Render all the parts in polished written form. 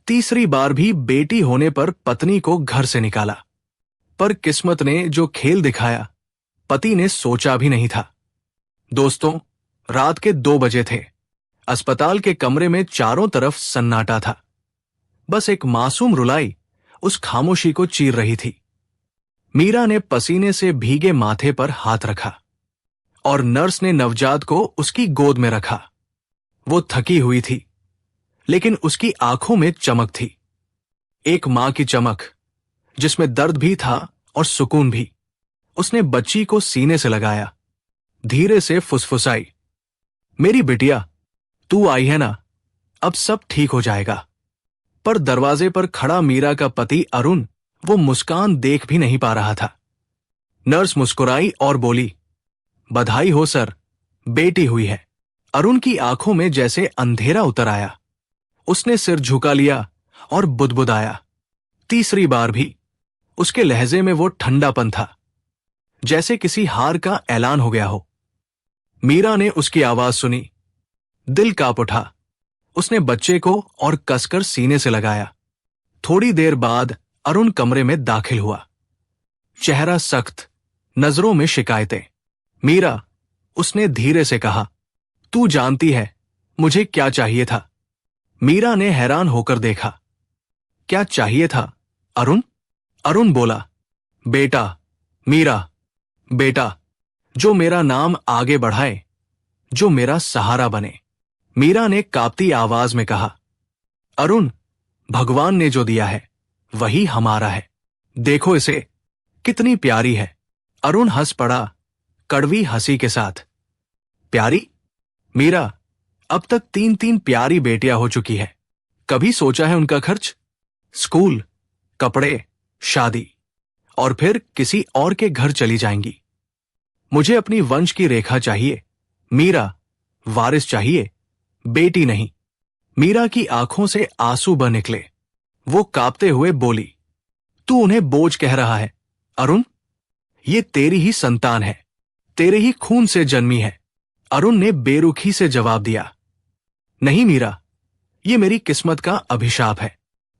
तीसरी बार भी बेटी होने पर पत्नी को घर से निकाला, पर किस्मत ने जो खेल दिखाया पति ने सोचा भी नहीं था। दोस्तों, रात के 2 बजे थे। अस्पताल के कमरे में चारों तरफ सन्नाटा था। बस एक मासूम रुलाई उस खामोशी को चीर रही थी। मीरा ने पसीने से भीगे माथे पर हाथ रखा और नर्स ने नवजात को उसकी गोद में रखा। वो थकी हुई थी, लेकिन उसकी आंखों में चमक थी, एक मां की चमक जिसमें दर्द भी था और सुकून भी। उसने बच्ची को सीने से लगाया, धीरे से फुसफुसाई, मेरी बिटिया, तू आई है ना, अब सब ठीक हो जाएगा। पर दरवाजे पर खड़ा मीरा का पति अरुण वो मुस्कान देख भी नहीं पा रहा था। नर्स मुस्कुराई और बोली, बधाई हो सर, बेटी हुई है। अरुण की आंखों में जैसे अंधेरा उतर आया। उसने सिर झुका लिया और बुदबुदाया। तीसरी बार भी उसके लहजे में वो ठंडापन था, जैसे किसी हार का ऐलान हो गया हो। मीरा ने उसकी आवाज सुनी, दिल कांप उठा। उसने बच्चे को और कसकर सीने से लगाया। थोड़ी देर बाद अरुण कमरे में दाखिल हुआ, चेहरा सख्त, नजरों में शिकायतें। मीरा, उसने धीरे से कहा, तू जानती है मुझे क्या चाहिए था। मीरा ने हैरान होकर देखा। क्या चाहिए था अरुण? अरुण बोला, बेटा, मीरा, बेटा, जो मेरा नाम आगे बढ़ाए, जो मेरा सहारा बने। मीरा ने कांपती आवाज में कहा, अरुण, भगवान ने जो दिया है वही हमारा है। देखो इसे, कितनी प्यारी है। अरुण हंस पड़ा, कड़वी हंसी के साथ। प्यारी? मीरा, अब तक 3 प्यारी बेटियां हो चुकी है। कभी सोचा है उनका खर्च? स्कूल, कपड़े, शादी, और फिर किसी और के घर चली जाएंगी। मुझे अपनी वंश की रेखा चाहिए मीरा, वारिस चाहिए, बेटी नहीं। मीरा की आंखों से आंसू बह निकले। वो कांपते हुए बोली, तू उन्हें बोझ कह रहा है अरुण? ये तेरी ही संतान है, तेरे ही खून से जन्मी है। अरुण ने बेरुखी से जवाब दिया, नहीं मीरा, ये मेरी किस्मत का अभिशाप है।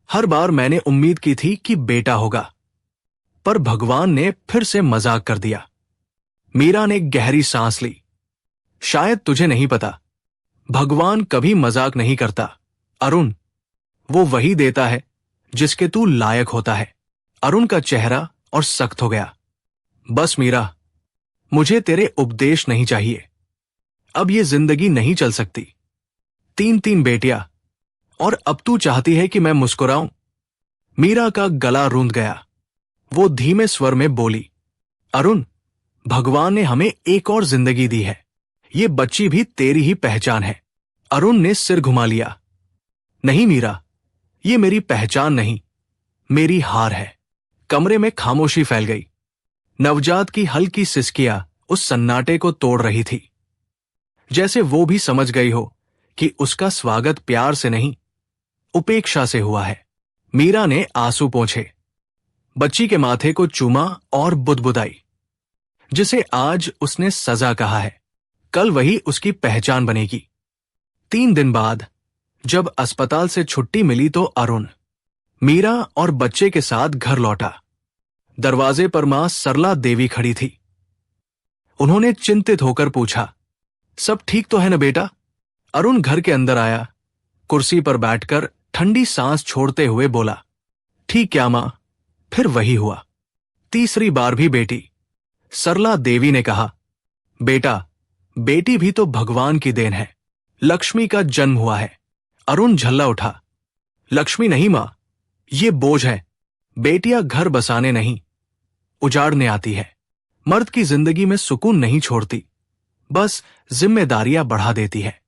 हर बार मैंने उम्मीद की थी कि बेटा होगा, पर भगवान ने फिर से मजाक कर दिया। मीरा ने गहरी सांस ली। शायद तुझे नहीं पता, भगवान कभी मजाक नहीं करता अरुण। वो वही देता है जिसके तू लायक होता है। अरुण का चेहरा और सख्त हो गया। बस मीरा, मुझे तेरे उपदेश नहीं चाहिए। अब ये जिंदगी नहीं चल सकती। 3 बेटियां, और अब तू चाहती है कि मैं मुस्कुराऊं? मीरा का गला रूंध गया। वो धीमे स्वर में बोली, अरुण, भगवान ने हमें एक और जिंदगी दी है। ये बच्ची भी तेरी ही पहचान है। अरुण ने सिर घुमा लिया। नहीं मीरा, ये मेरी पहचान नहीं, मेरी हार है। कमरे में खामोशी फैल गई। नवजात की हल्की सिसकियां उस सन्नाटे को तोड़ रही थी, जैसे वो भी समझ गई हो कि उसका स्वागत प्यार से नहीं, उपेक्षा से हुआ है। मीरा ने आंसू पोंछे, बच्ची के माथे को चूमा और बुदबुदाई। जिसे आज उसने सजा कहा है, कल वही उसकी पहचान बनेगी। 3 दिन बाद जब अस्पताल से छुट्टी मिली तो अरुण मीरा और बच्चे के साथ घर लौटा। दरवाजे पर मां सरला देवी खड़ी थी। उन्होंने चिंतित होकर पूछा, सब ठीक तो है ना बेटा? अरुण घर के अंदर आया, कुर्सी पर बैठकर ठंडी सांस छोड़ते हुए बोला, ठीक क्या मां? फिर वही हुआ, तीसरी बार भी बेटी। सरला देवी ने कहा, बेटा, बेटी भी तो भगवान की देन है, लक्ष्मी का जन्म हुआ है। अरुण झल्ला उठा, लक्ष्मी नहीं मां, ये बोझ है। बेटियां घर बसाने नहीं, उजाड़ने आती है। मर्द की जिंदगी में सुकून नहीं छोड़ती, बस जिम्मेदारियां बढ़ा देती है।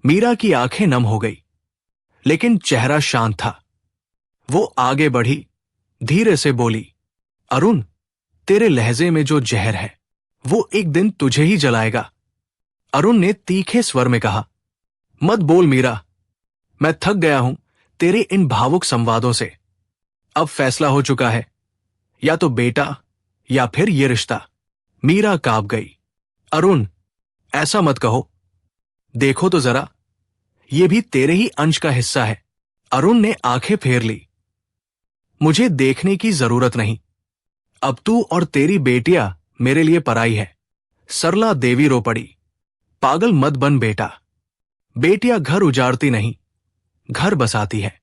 मीरा की आंखें नम हो गई, लेकिन चेहरा शांत था। वो आगे बढ़ी, धीरे से बोली, अरुण, तेरे लहजे में जो जहर है वो एक दिन तुझे ही जलाएगा। अरुण ने तीखे स्वर में कहा, मत बोल मीरा, मैं थक गया हूं तेरे इन भावुक संवादों से। अब फैसला हो चुका है, या तो बेटा या फिर ये रिश्ता। मीरा कांप गई। अरुण, ऐसा मत कहो, देखो तो जरा, ये भी तेरे ही अंश का हिस्सा है। अरुण ने आंखें फेर ली। मुझे देखने की जरूरत नहीं। अब तू और तेरी बेटियां मेरे लिए पराई है। सरला देवी रो पड़ी। पागल मत बन बेटा। बेटियां घर उजाड़ती नहीं, घर बसाती है।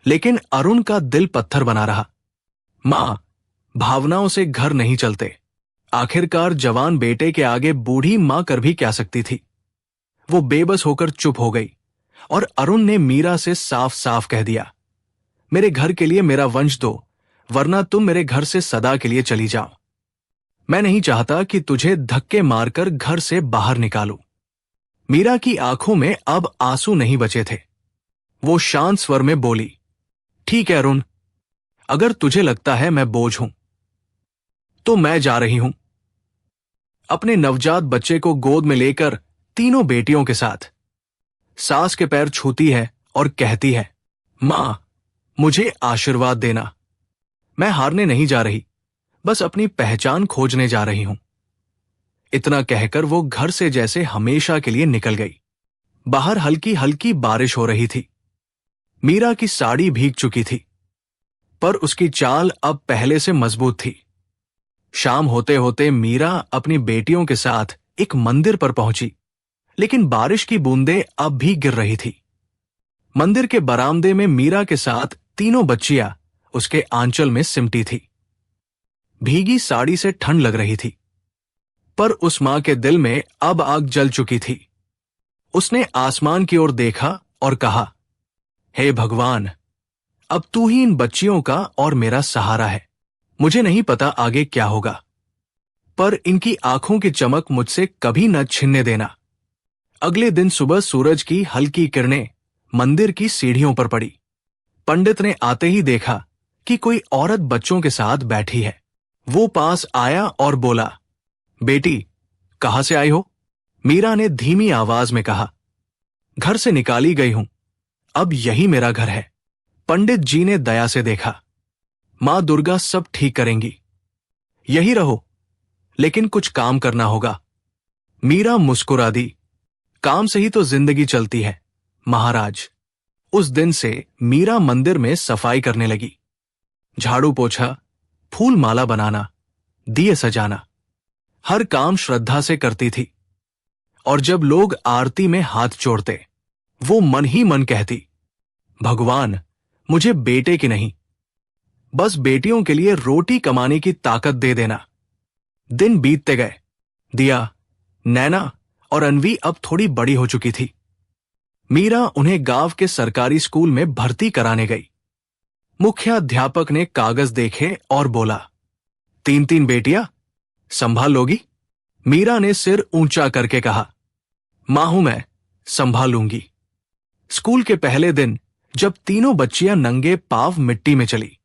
लेकिन अरुण का दिल पत्थर बना रहा। मां, भावनाओं से घर नहीं चलते। आखिरकार जवान बेटे के आगे बूढ़ी मां कर भी क्या सकती थी। वो बेबस होकर चुप हो गई और अरुण ने मीरा से साफ साफ कह दिया, मेरे घर के लिए मेरा वंश दो, वरना तुम मेरे घर से सदा के लिए चली जाओ। मैं नहीं चाहता कि तुझे धक्के मारकर घर से बाहर निकालूं। मीरा की आंखों में अब आंसू नहीं बचे थे। वो शांत स्वर में बोली, ठीक है अरुण, अगर तुझे लगता है मैं बोझ हूं तो मैं जा रही हूं। अपने नवजात बच्चे को गोद में लेकर तीनों बेटियों के साथ सास के पैर छूती है और कहती है, मां, मुझे आशीर्वाद देना। मैं हारने नहीं जा रही, बस अपनी पहचान खोजने जा रही हूं। इतना कहकर वो घर से जैसे हमेशा के लिए निकल गई। बाहर हल्की हल्की बारिश हो रही थी। मीरा की साड़ी भीग चुकी थी, पर उसकी चाल अब पहले से मजबूत थी। शाम होते होते मीरा अपनी बेटियों के साथ एक मंदिर पर पहुंची, लेकिन बारिश की बूंदें अब भी गिर रही थी। मंदिर के बरामदे में मीरा के साथ तीनों बच्चियां उसके आंचल में सिमटी थी। भीगी साड़ी से ठंड लग रही थी, पर उस मां के दिल में अब आग जल चुकी थी। उसने आसमान की ओर देखा और कहा, हे भगवान, अब तू ही इन बच्चियों का और मेरा सहारा है। मुझे नहीं पता आगे क्या होगा, पर इनकी आंखों की चमक मुझसे कभी न छिनने देना। अगले दिन सुबह सूरज की हल्की किरणें मंदिर की सीढ़ियों पर पड़ी। पंडित ने आते ही देखा कि कोई औरत बच्चों के साथ बैठी है। वो पास आया और बोला, बेटी, कहां से आई हो? मीरा ने धीमी आवाज में कहा, घर से निकाली गई हूं, अब यही मेरा घर है। पंडित जी ने दया से देखा, मां दुर्गा सब ठीक करेंगी, यही रहो, लेकिन कुछ काम करना होगा। मीरा मुस्कुरा दी, काम से ही तो जिंदगी चलती है महाराज। उस दिन से मीरा मंदिर में सफाई करने लगी। झाड़ू पोछा, फूल माला बनाना, दिए सजाना, हर काम श्रद्धा से करती थी। और जब लोग आरती में हाथ जोड़ते, वो मन ही मन कहती, भगवान, मुझे बेटे की नहीं, बस बेटियों के लिए रोटी कमाने की ताकत दे देना। दिन बीतते गए। दिया, नैना और अनवी अब थोड़ी बड़ी हो चुकी थी। मीरा उन्हें गांव के सरकारी स्कूल में भर्ती कराने गई। मुख्याध्यापक ने कागज देखे और बोला, 3-3 बेटियां संभाल लोगी? मीरा ने सिर ऊंचा करके कहा, मां हूं मैं, संभाल लूंगी। स्कूल के पहले दिन जब तीनों बच्चियां नंगे पांव मिट्टी में चली,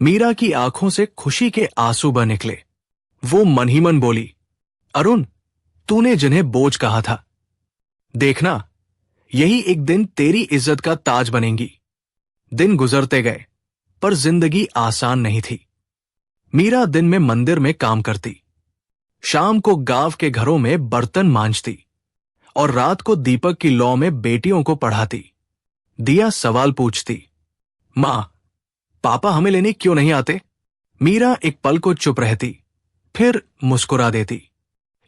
मीरा की आंखों से खुशी के आंसू बह निकले। वो मन ही मन बोली, अरुण, तूने जिन्हें बोझ कहा था, देखना, यही एक दिन तेरी इज्जत का ताज बनेंगी। दिन गुजरते गए, पर जिंदगी आसान नहीं थी। मीरा दिन में मंदिर में काम करती, शाम को गांव के घरों में बर्तन मांजती और रात को दीपक की लौ में बेटियों को पढ़ाती। दिया सवाल पूछती, मां, पापा हमें लेने क्यों नहीं आते? मीरा एक पल को चुप रहती, फिर मुस्कुरा देती,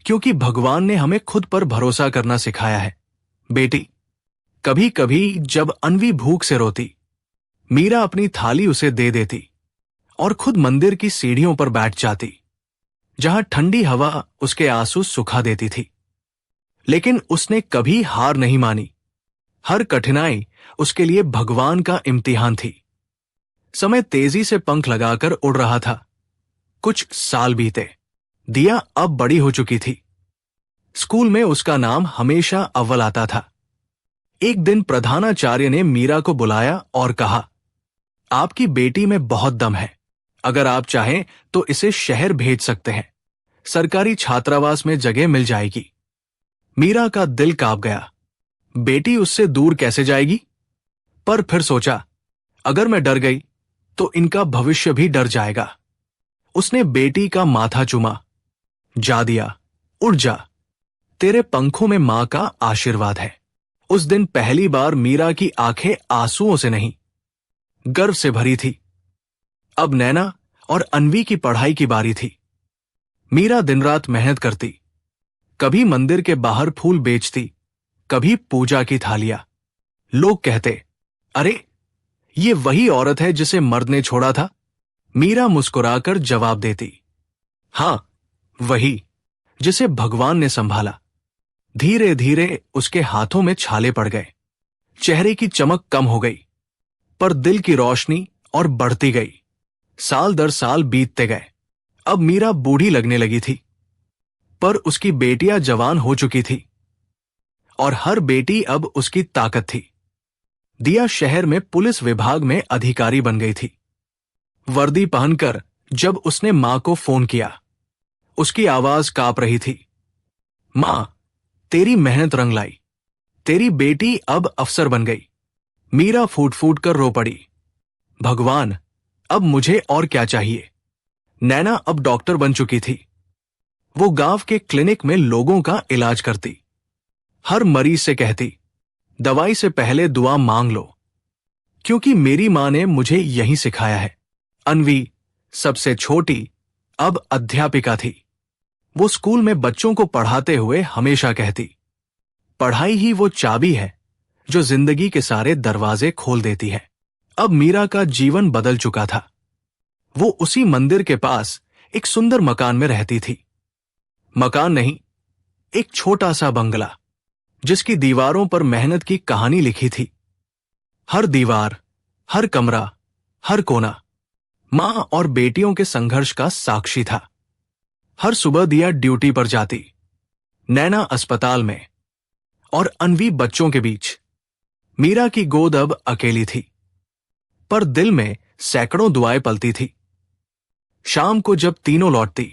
क्योंकि भगवान ने हमें खुद पर भरोसा करना सिखाया है। बेटी, कभी कभी जब अनवी भूख से रोती, मीरा अपनी थाली उसे दे देती और खुद मंदिर की सीढ़ियों पर बैठ जाती, जहां ठंडी हवा उसके आंसू सुखा देती थी। लेकिन उसने कभी हार नहीं मानी। हर कठिनाई उसके लिए भगवान का इम्तिहान थी। समय तेजी से पंख लगाकर उड़ रहा था। कुछ साल बीते। दिया अब बड़ी हो चुकी थी। स्कूल में उसका नाम हमेशा अव्वल आता था। एक दिन प्रधानाचार्य ने मीरा को बुलाया और कहा, आपकी बेटी में बहुत दम है, अगर आप चाहें तो इसे शहर भेज सकते हैं, सरकारी छात्रावास में जगह मिल जाएगी। मीरा का दिल कांप गया। बेटी उससे दूर कैसे जाएगी? पर फिर सोचा, अगर मैं डर गई तो इनका भविष्य भी डर जाएगा। उसने बेटी का माथा चूमा। जा दिया, उड़ जा, तेरे पंखों में मां का आशीर्वाद है। उस दिन पहली बार मीरा की आंखें आंसुओं से नहीं, गर्व से भरी थी। अब नैना और अन्वी की पढ़ाई की बारी थी। मीरा दिन रात मेहनत करती, कभी मंदिर के बाहर फूल बेचती, कभी पूजा की थालियां। लोग कहते, अरे ये वही औरत है जिसे मर्द ने छोड़ा था। मीरा मुस्कुराकर जवाब देती, हां, वही जिसे भगवान ने संभाला। धीरे धीरे उसके हाथों में छाले पड़ गए, चेहरे की चमक कम हो गई, पर दिल की रोशनी और बढ़ती गई। साल दर साल बीतते गए। अब मीरा बूढ़ी लगने लगी थी, पर उसकी बेटियां जवान हो चुकी थी और हर बेटी अब उसकी ताकत थी। दिया शहर में पुलिस विभाग में अधिकारी बन गई थी। वर्दी पहनकर जब उसने मां को फोन किया, उसकी आवाज कांप रही थी, मां, तेरी मेहनत रंग लाई, तेरी बेटी अब अफसर बन गई। मीरा फूट फूट कर रो पड़ी, भगवान, अब मुझे और क्या चाहिए। नैना अब डॉक्टर बन चुकी थी। वो गांव के क्लिनिक में लोगों का इलाज करती। हर मरीज से कहती, दवाई से पहले दुआ मांग लो, क्योंकि मेरी मां ने मुझे यही सिखाया है। अन्वी, सबसे छोटी, अब अध्यापिका थी। वो स्कूल में बच्चों को पढ़ाते हुए हमेशा कहती, पढ़ाई ही वो चाबी है जो जिंदगी के सारे दरवाजे खोल देती है। अब मीरा का जीवन बदल चुका था। वो उसी मंदिर के पास एक सुंदर मकान में रहती थी। मकान नहीं, एक छोटा सा बंगला, जिसकी दीवारों पर मेहनत की कहानी लिखी थी। हर दीवार, हर कमरा, हर कोना मां और बेटियों के संघर्ष का साक्षी था। हर सुबह दिया ड्यूटी पर जाती, नैना अस्पताल में और अन्वी बच्चों के बीच। मीरा की गोद अब अकेली थी, पर दिल में सैकड़ों दुआएं पलती थी। शाम को जब तीनों लौटती,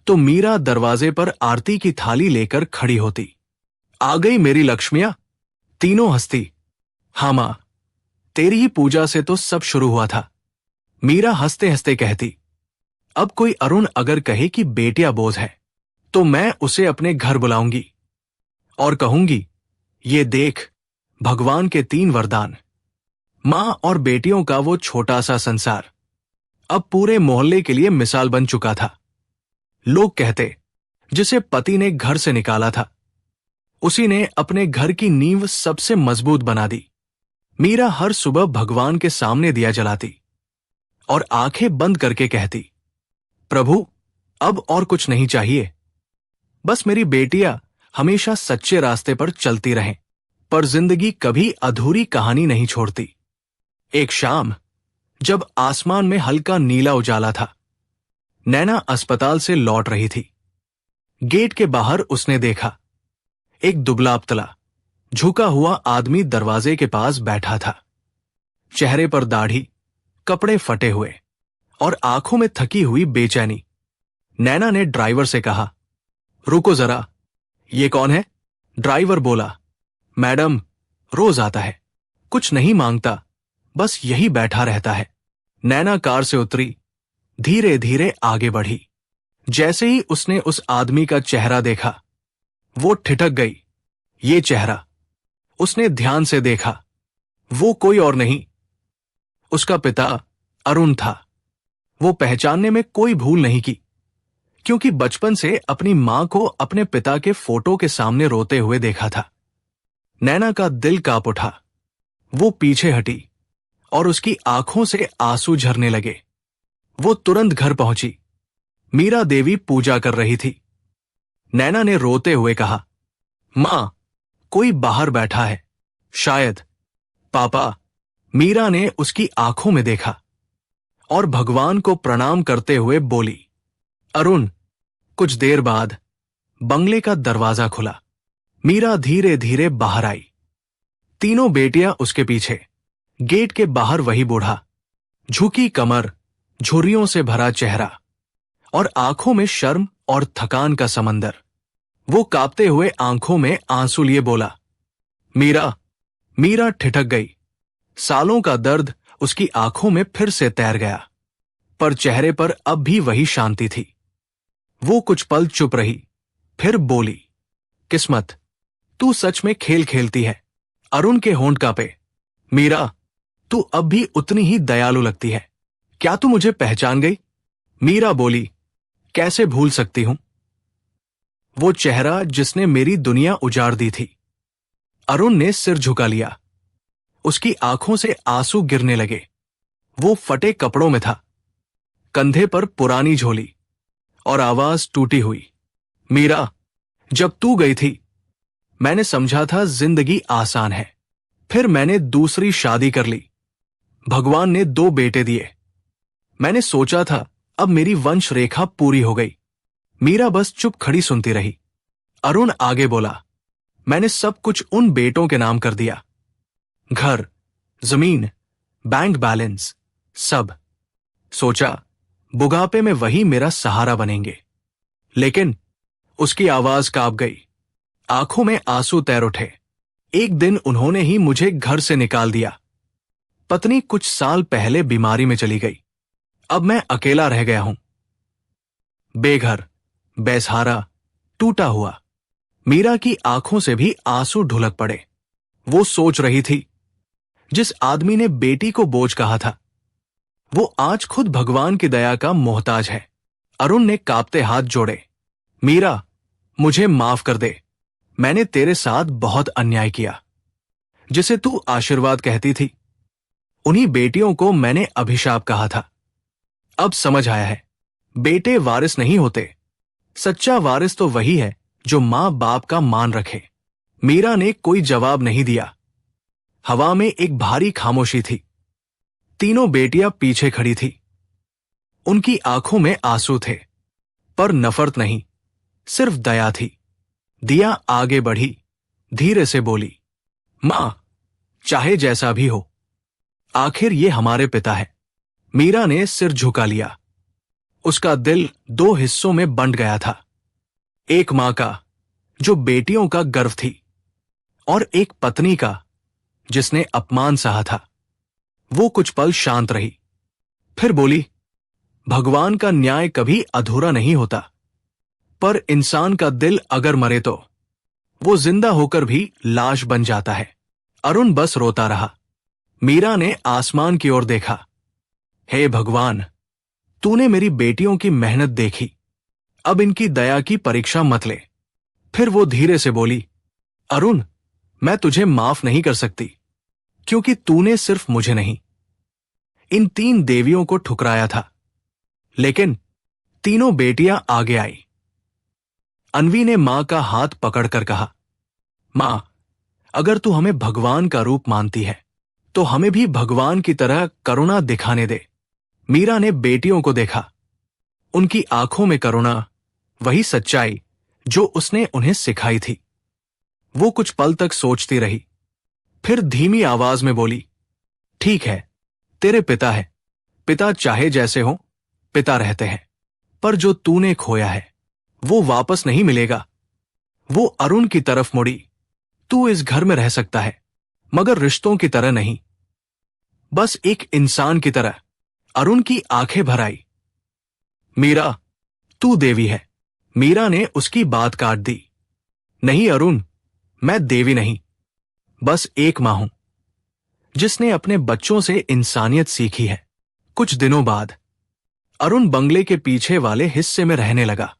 तो मीरा दरवाजे पर आरती की थाली लेकर खड़ी होती। आ गई मेरी लक्ष्मियां। तीनों हंसती, हाँ मां, तेरी ही पूजा से तो सब शुरू हुआ था। मीरा हंसते हंसते कहती, अब कोई अरुण अगर कहे कि बेटियां बोझ है, तो मैं उसे अपने घर बुलाऊंगी और कहूंगी, ये देख, भगवान के 3 वरदान। मां और बेटियों का वो छोटा सा संसार अब पूरे मोहल्ले के लिए मिसाल बन चुका था। लोग कहते, जिसे पति ने घर से निकाला था, उसी ने अपने घर की नींव सबसे मजबूत बना दी। मीरा हर सुबह भगवान के सामने दिया जलाती और आंखें बंद करके कहती, प्रभु, अब और कुछ नहीं चाहिए, बस मेरी बेटियां हमेशा सच्चे रास्ते पर चलती रहें। पर जिंदगी कभी अधूरी कहानी नहीं छोड़ती। एक शाम, जब आसमान में हल्का नीला उजाला था, नैना अस्पताल से लौट रही थी। गेट के बाहर उसने देखा, एक दुबला पतला, झुका हुआ आदमी दरवाजे के पास बैठा था। चेहरे पर दाढ़ी, कपड़े फटे हुए और आंखों में थकी हुई बेचैनी। नैना ने ड्राइवर से कहा, रुको जरा, ये कौन है? ड्राइवर बोला, मैडम, रोज आता है, कुछ नहीं मांगता, बस यही बैठा रहता है। नैना कार से उतरी, धीरे धीरे आगे बढ़ी। जैसे ही उसने उस आदमी का चेहरा देखा, वो ठिठक गई। ये चेहरा उसने ध्यान से देखा, वो कोई और नहीं, उसका पिता अरुण था। वो पहचानने में कोई भूल नहीं की, क्योंकि बचपन से अपनी मां को अपने पिता के फोटो के सामने रोते हुए देखा था। नैना का दिल कांप उठा। वो पीछे हटी और उसकी आंखों से आंसू झरने लगे। वो तुरंत घर पहुंची। मीरा देवी पूजा कर रही थी। नैना ने रोते हुए कहा, मां, कोई बाहर बैठा है, शायद पापा। मीरा ने उसकी आंखों में देखा और भगवान को प्रणाम करते हुए बोली, अरुण। कुछ देर बाद बंगले का दरवाजा खुला। मीरा धीरे धीरे बाहर आई, तीनों बेटियां उसके पीछे। गेट के बाहर वही बूढ़ा, झुकी कमर, झुर्रियों से भरा चेहरा और आंखों में शर्म और थकान का समंदर। वो कांपते हुए आंखों में आंसू लिए बोला, मीरा। मीरा ठिठक गई। सालों का दर्द उसकी आंखों में फिर से तैर गया, पर चेहरे पर अब भी वही शांति थी। वो कुछ पल चुप रही, फिर बोली, किस्मत, तू सच में खेल खेलती है। अरुण के होंठ कांपे। मीरा, तू अब भी उतनी ही दयालु लगती है। क्या तू मुझे पहचान गई? मीरा बोली, कैसे भूल सकती हूं, वो चेहरा जिसने मेरी दुनिया उजाड़ दी थी। अरुण ने सिर झुका लिया। उसकी आंखों से आंसू गिरने लगे। वो फटे कपड़ों में था, कंधे पर पुरानी झोली, और आवाज टूटी हुई। मीरा, जब तू गई थी मैंने समझा था जिंदगी आसान है। फिर मैंने दूसरी शादी कर ली। भगवान ने 2 बेटे दिए। मैंने सोचा था अब मेरी वंश रेखा पूरी हो गई। मीरा बस चुप खड़ी सुनती रही। अरुण आगे बोला, मैंने सब कुछ उन बेटों के नाम कर दिया। घर, जमीन, बैंक बैलेंस, सब। सोचा बुढ़ापे में वही मेरा सहारा बनेंगे। लेकिन उसकी आवाज कांप गई। आंखों में आंसू तैर उठे। एक दिन उन्होंने ही मुझे घर से निकाल दिया। पत्नी कुछ साल पहले बीमारी में चली गई। अब मैं अकेला रह गया हूं, बेघर, बेसहारा, टूटा हुआ। मीरा की आंखों से भी आंसू ढुलक पड़े। वो सोच रही थी, जिस आदमी ने बेटी को बोझ कहा था, वो आज खुद भगवान की दया का मोहताज है। अरुण ने कांपते हाथ जोड़े। मीरा, मुझे माफ कर दे। मैंने तेरे साथ बहुत अन्याय किया। जिसे तू आशीर्वाद कहती थी, उन्हीं बेटियों को मैंने अभिशाप कहा था। अब समझ आया है, बेटे वारिस नहीं होते। सच्चा वारिस तो वही है जो मां बाप का मान रखे। मीरा ने कोई जवाब नहीं दिया। हवा में एक भारी खामोशी थी। तीनों बेटियां पीछे खड़ी थी। उनकी आंखों में आंसू थे, पर नफरत नहीं, सिर्फ दया थी। दिया आगे बढ़ी, धीरे से बोली, मां, चाहे जैसा भी हो, आखिर ये हमारे पिता है। मीरा ने सिर झुका लिया। उसका दिल 2 हिस्सों में बंट गया था। एक मां का, जो बेटियों का गर्व थी, और एक पत्नी का, जिसने अपमान सहा था। वो कुछ पल शांत रही, फिर बोली, भगवान का न्याय कभी अधूरा नहीं होता, पर इंसान का दिल अगर मरे तो वो जिंदा होकर भी लाश बन जाता है। अरुण बस रोता रहा। मीरा ने आसमान की ओर देखा। हे भगवान, तूने मेरी बेटियों की मेहनत देखी, अब इनकी दया की परीक्षा मत ले। फिर वो धीरे से बोली, अरुण, मैं तुझे माफ नहीं कर सकती, क्योंकि तूने सिर्फ मुझे नहीं, इन 3 देवियों को ठुकराया था। लेकिन तीनों बेटियां आगे आई। अन्वी ने मां का हाथ पकड़कर कहा, मां, अगर तू हमें भगवान का रूप मानती है तो हमें भी भगवान की तरह करुणा दिखाने दे। मीरा ने बेटियों को देखा। उनकी आंखों में करुणा, वही सच्चाई जो उसने उन्हें सिखाई थी। वो कुछ पल तक सोचती रही, फिर धीमी आवाज में बोली, ठीक है, तेरे पिता है। पिता चाहे जैसे हो, पिता रहते हैं, पर जो तूने खोया है वो वापस नहीं मिलेगा। वो अरुण की तरफ मुड़ी। तू इस घर में रह सकता है, मगर रिश्तों की तरह नहीं, बस एक इंसान की तरह। अरुण की आंखें भर आई। मीरा, तू देवी है। मीरा ने उसकी बात काट दी। नहीं अरुण, मैं देवी नहीं, बस एक मां हूं, जिसने अपने बच्चों से इंसानियत सीखी है। कुछ दिनों बाद अरुण बंगले के पीछे वाले हिस्से में रहने लगा।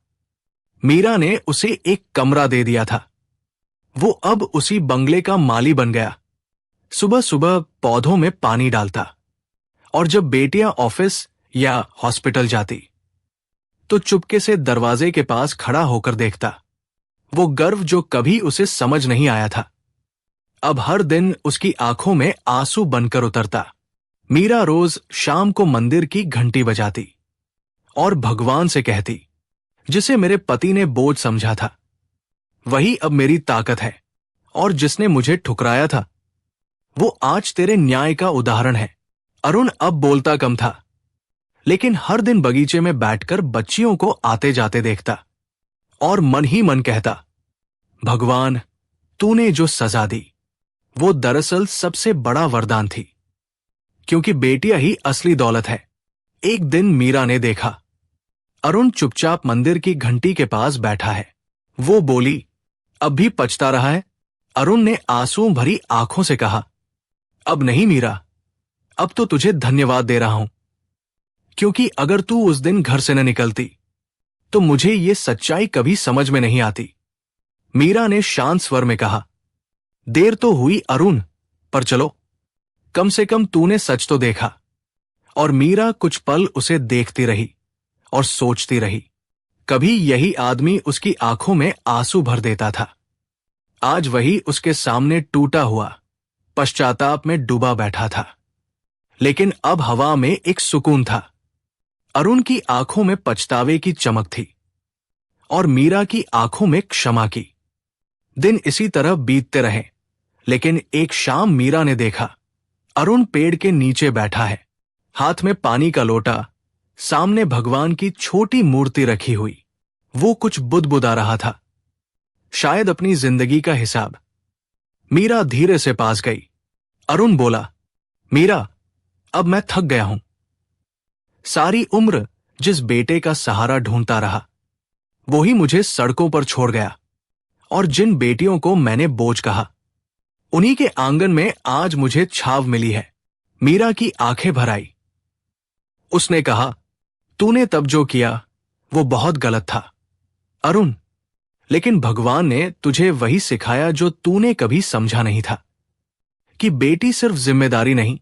मीरा ने उसे एक कमरा दे दिया था। वो अब उसी बंगले का माली बन गया। सुबह सुबह पौधों में पानी डालता, और जब बेटियां ऑफिस या हॉस्पिटल जाती तो चुपके से दरवाजे के पास खड़ा होकर देखता। वो गर्व जो कभी उसे समझ नहीं आया था, अब हर दिन उसकी आंखों में आंसू बनकर उतरता। मीरा रोज शाम को मंदिर की घंटी बजाती और भगवान से कहती, जिसे मेरे पति ने बोझ समझा था, वही अब मेरी ताकत है, और जिसने मुझे ठुकराया था वो आज तेरे न्याय का उदाहरण है। अरुण अब बोलता कम था, लेकिन हर दिन बगीचे में बैठकर बच्चियों को आते जाते देखता और मन ही मन कहता, भगवान, तूने जो सजा दी वो दरअसल सबसे बड़ा वरदान थी, क्योंकि बेटियां ही असली दौलत है। एक दिन मीरा ने देखा, अरुण चुपचाप मंदिर की घंटी के पास बैठा है। वो बोली, अब भी पछता रहा है? अरुण ने आंसू भरी आंखों से कहा, अब नहीं मीरा, अब तो तुझे धन्यवाद दे रहा हूं, क्योंकि अगर तू उस दिन घर से न निकलती तो मुझे ये सच्चाई कभी समझ में नहीं आती। मीरा ने शांत स्वर में कहा, देर तो हुई अरुण, पर चलो, कम से कम तूने सच तो देखा। और मीरा कुछ पल उसे देखती रही और सोचती रही। कभी यही आदमी उसकी आंखों में आंसू भर देता था, आज वही उसके सामने टूटा हुआ, पश्चाताप में डूबा बैठा था। लेकिन अब हवा में एक सुकून था। अरुण की आंखों में पछतावे की चमक थी और मीरा की आंखों में क्षमा की। दिन इसी तरह बीतते रहे, लेकिन एक शाम मीरा ने देखा, अरुण पेड़ के नीचे बैठा है, हाथ में पानी का लोटा, सामने भगवान की छोटी मूर्ति रखी हुई। वो कुछ बुदबुदा रहा था, शायद अपनी जिंदगी का हिसाब। मीरा धीरे से पास गई। अरुण बोला, मीरा, अब मैं थक गया हूं। सारी उम्र जिस बेटे का सहारा ढूंढता रहा, वो ही मुझे सड़कों पर छोड़ गया। और जिन बेटियों को मैंने बोझ कहा, उन्हीं के आंगन में आज मुझे छाव मिली है। मीरा की आंखें भर आई। उसने कहा, तूने तब जो किया वो बहुत गलत था अरुण, लेकिन भगवान ने तुझे वही सिखाया जो तूने कभी समझा नहीं था, कि बेटी सिर्फ जिम्मेदारी नहीं,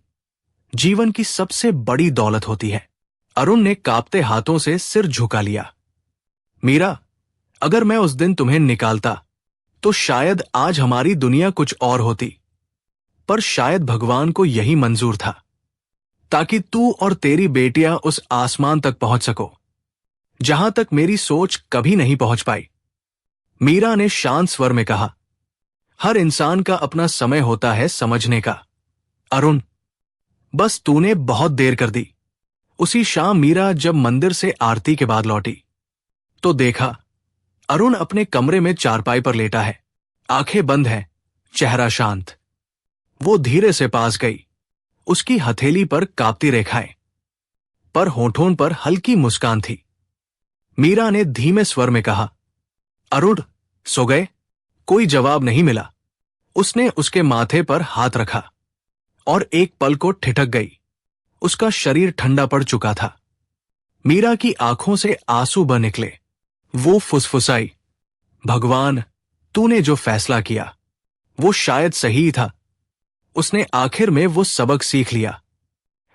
जीवन की सबसे बड़ी दौलत होती है। अरुण ने कांपते हाथों से सिर झुका लिया। मीरा, अगर मैं उस दिन तुम्हें निकालता तो शायद आज हमारी दुनिया कुछ और होती, पर शायद भगवान को यही मंजूर था, ताकि तू और तेरी बेटियां उस आसमान तक पहुंच सको, जहां तक मेरी सोच कभी नहीं पहुंच पाई। मीरा ने शांत स्वर में कहा, हर इंसान का अपना समय होता है समझने का अरुण, बस तूने बहुत देर कर दी। उसी शाम मीरा जब मंदिर से आरती के बाद लौटी तो देखा, अरुण अपने कमरे में चारपाई पर लेटा है, आंखें बंद हैं, चेहरा शांत। वो धीरे से पास गई, उसकी हथेली पर कांपती रेखाएं, पर होठों पर हल्की मुस्कान थी। मीरा ने धीमे स्वर में कहा, अरुण, सो गए? कोई जवाब नहीं मिला। उसने उसके माथे पर हाथ रखा और एक पल को ठिठक गई। उसका शरीर ठंडा पड़ चुका था। मीरा की आंखों से आंसू बह निकले। वो फुसफुसाई, भगवान, तूने जो फैसला किया वो शायद सही था। उसने आखिर में वो सबक सीख लिया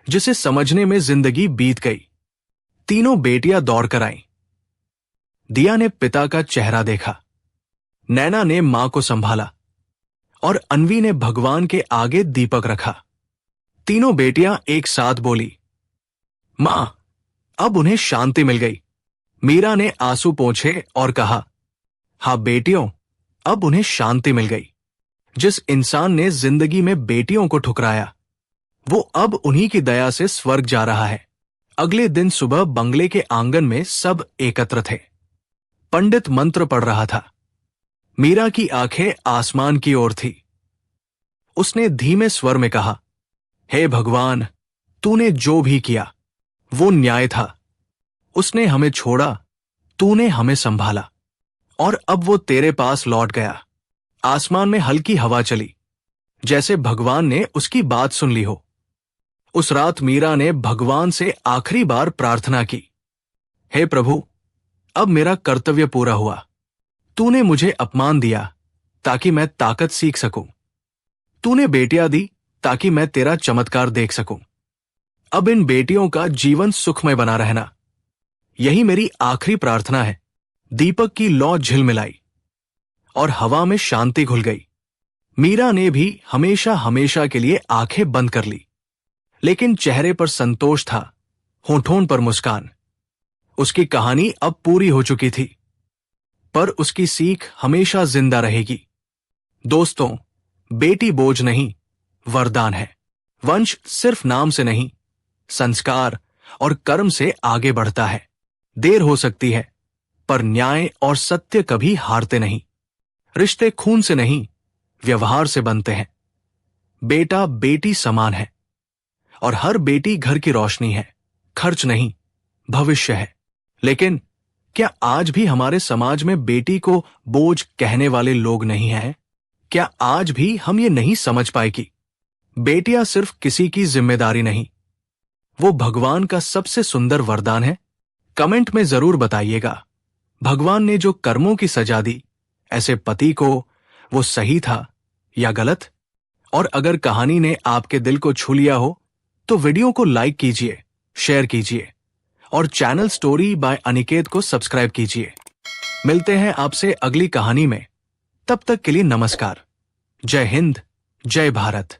जिसे समझने में जिंदगी बीत गई। तीनों बेटियां दौड़ कर आईं। दिया ने पिता का चेहरा देखा, नैना ने मां को संभाला और अन्वी ने भगवान के आगे दीपक रखा। तीनों बेटियां एक साथ बोली, मां, अब उन्हें शांति मिल गई। मीरा ने आंसू पोंछे और कहा, हाँ बेटियों, अब उन्हें शांति मिल गई। जिस इंसान ने जिंदगी में बेटियों को ठुकराया, वो अब उन्हीं की दया से स्वर्ग जा रहा है। अगले दिन सुबह बंगले के आंगन में सब एकत्र थे। पंडित मंत्र पढ़ रहा था। मीरा की आंखें आसमान की ओर थी। उसने धीमे स्वर में कहा, हे भगवान, तूने जो भी किया वो न्याय था। उसने हमें छोड़ा, तूने हमें संभाला, और अब वो तेरे पास लौट गया। आसमान में हल्की हवा चली, जैसे भगवान ने उसकी बात सुन ली हो। उस रात मीरा ने भगवान से आखिरी बार प्रार्थना की, हे प्रभु, अब मेरा कर्तव्य पूरा हुआ। तूने मुझे अपमान दिया ताकि मैं ताकत सीख सकूं। तूने बेटियां दी ताकि मैं तेरा चमत्कार देख सकूं। अब इन बेटियों का जीवन सुखमय बना रहना, यही मेरी आखिरी प्रार्थना है। दीपक की लौ झिलमिलाई और हवा में शांति घुल गई। मीरा ने भी हमेशा हमेशा के लिए आंखें बंद कर ली, लेकिन चेहरे पर संतोष था, होठों पर मुस्कान। उसकी कहानी अब पूरी हो चुकी थी, पर उसकी सीख हमेशा जिंदा रहेगी। दोस्तों, बेटी बोझ नहीं, वरदान है। वंश सिर्फ नाम से नहीं, संस्कार और कर्म से आगे बढ़ता है। देर हो सकती है, पर न्याय और सत्य कभी हारते नहीं। रिश्ते खून से नहीं, व्यवहार से बनते हैं। बेटा बेटी समान है, और हर बेटी घर की रोशनी है, खर्च नहीं, भविष्य है। लेकिन क्या आज भी हमारे समाज में बेटी को बोझ कहने वाले लोग नहीं हैं? क्या आज भी हम ये नहीं समझ पाए कि बेटियां सिर्फ किसी की जिम्मेदारी नहीं, वो भगवान का सबसे सुंदर वरदान है? कमेंट में जरूर बताइएगा, भगवान ने जो कर्मों की सजा दी, ऐसे पति को, वो सही था या गलत? और अगर कहानी ने आपके दिल को छू लिया हो तो वीडियो को लाइक कीजिए, शेयर कीजिए और चैनल स्टोरी बाय अनिकेत को सब्सक्राइब कीजिए। मिलते हैं आपसे अगली कहानी में। तब तक के लिए नमस्कार। जय हिंद, जय भारत।